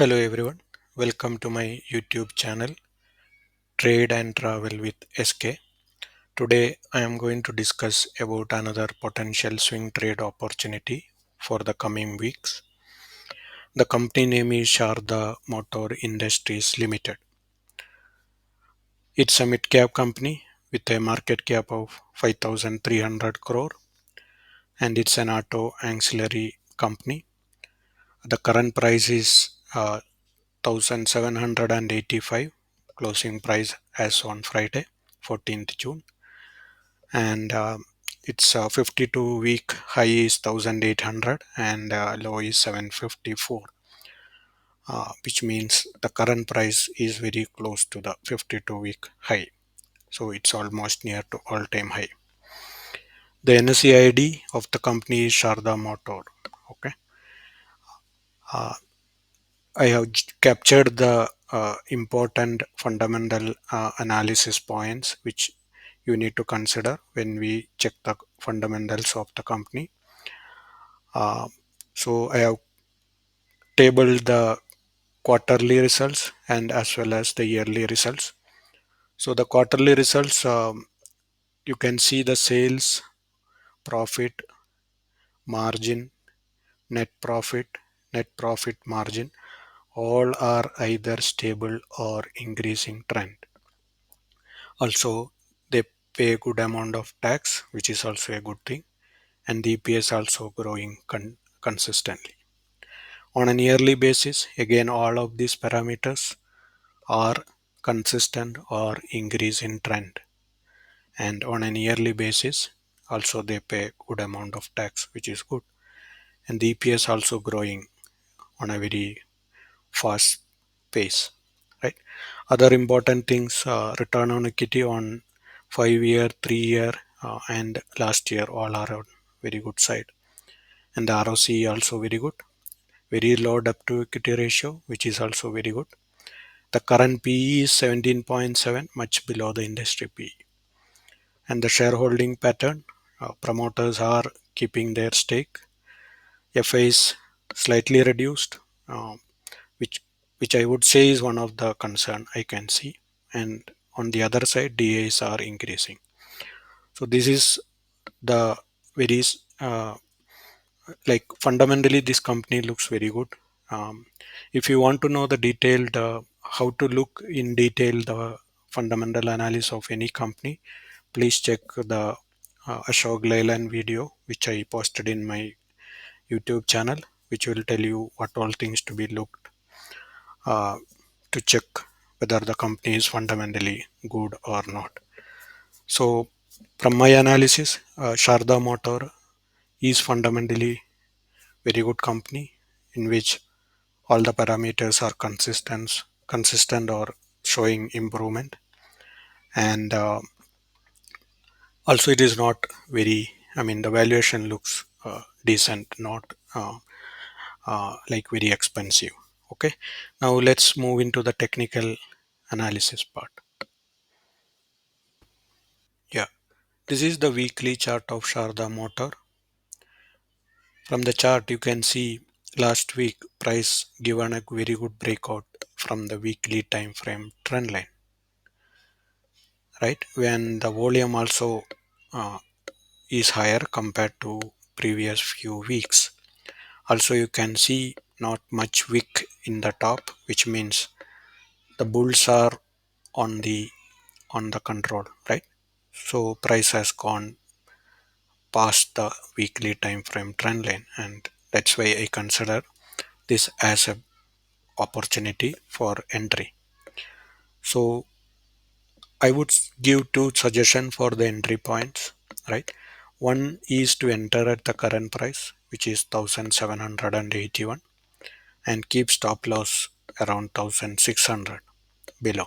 Hello everyone, welcome to my YouTube channel Trade and Travel with SK. Today I am going to discuss about another potential swing trade opportunity for the coming weeks. The company name is Sharda Motor Industries Limited. It's a mid-cap company with a market cap of 5,300 crore and it's an auto ancillary company. The current price is 1,785 closing price as on Friday 14th June, and its 52-week high is 1800 and low is 754, which means the current price is very close to the 52-week high, so it's almost near to all-time high. The NSE ID of the company is Sharda Motor. Okay. uh, I have captured the important fundamental analysis points which you need to consider when we check the fundamentals of the company. Uh, so I have tabled the quarterly results and as well as the yearly results. So the quarterly results, you can see the sales, profit, margin, net profit margin, all are either stable or increasing trend. Also, they pay a good amount of tax, which is also a good thing, and the EPS also growing consistently. On an yearly basis, again, all of these parameters are consistent or increase in trend. And on an yearly basis, also they pay good amount of tax, which is good. And the EPS also growing on a very fast pace, right? Other important things, return on equity on 5 year, 3 year, and last year all are on very good side. And the ROC also very good. Very low debt to equity ratio, which is also very good. The current PE is 17.7, much below the industry PE. And the shareholding pattern, promoters are keeping their stake. FA is slightly reduced, uh, which which I would say is one of the concern I can see. And on the other side, DAs are increasing. So this is the very like fundamentally this company looks very good. If you want to know the detailed how to look in detail the fundamental analysis of any company, please check the Ashok Leyland video which I posted in my YouTube channel, which will tell you what all things to be looked uh, to check whether the company is fundamentally good or not. So from my analysis, Sharda Motor is fundamentally very good company in which all the parameters are consistent or showing improvement, and also it is not very, I mean, the valuation looks decent, not like very expensive. Okay, now let's move into the technical analysis part. Yeah, this is the weekly chart of Sharda Motor. From the chart you can see last week price given a very good breakout from the weekly time frame trend line, right? When the volume also uh, is higher compared to previous few weeks. Also you can see not much wick in the top, which means the bulls are on the control, right? So price has gone past the weekly time frame trend line, and that's why I consider this as a opportunity for entry. So I would give two suggestions for the entry points, right? One is to enter at the current price, which is 1781, and keep stop loss around 1600 below.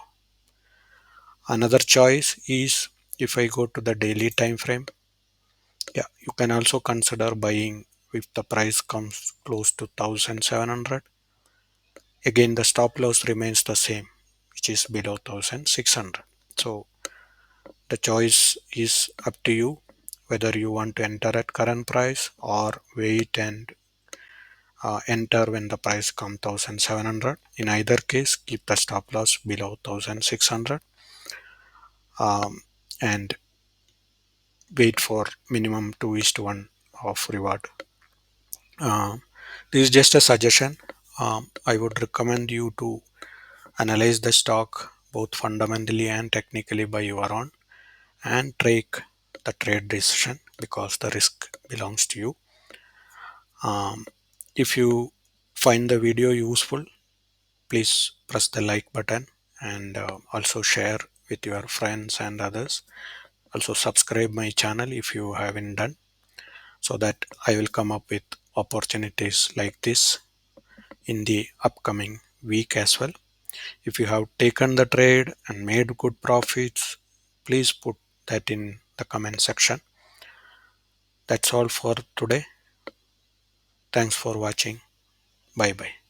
Another choice is if I go to the daily time frame, yeah, you can also consider buying if the price comes close to 1700. Again, the stop loss remains the same, which is below 1600. So the choice is up to you whether you want to enter at current price or wait and enter when the price come 1700. In either case, keep the stop loss below 1600, um, and wait for minimum 2:1 of reward. Uh, this is just a suggestion. I would recommend you to analyze the stock both fundamentally and technically by your own, and take the trade decision because the risk belongs to you. If you find the video useful, please press the like button, and also share with your friends and others. Also subscribe my channel if you haven't done, so that I will come up with opportunities like this in the upcoming week as well. If you have taken the trade and made good profits, please put that in the comment section. That's all for today. Thanks for watching. Bye bye.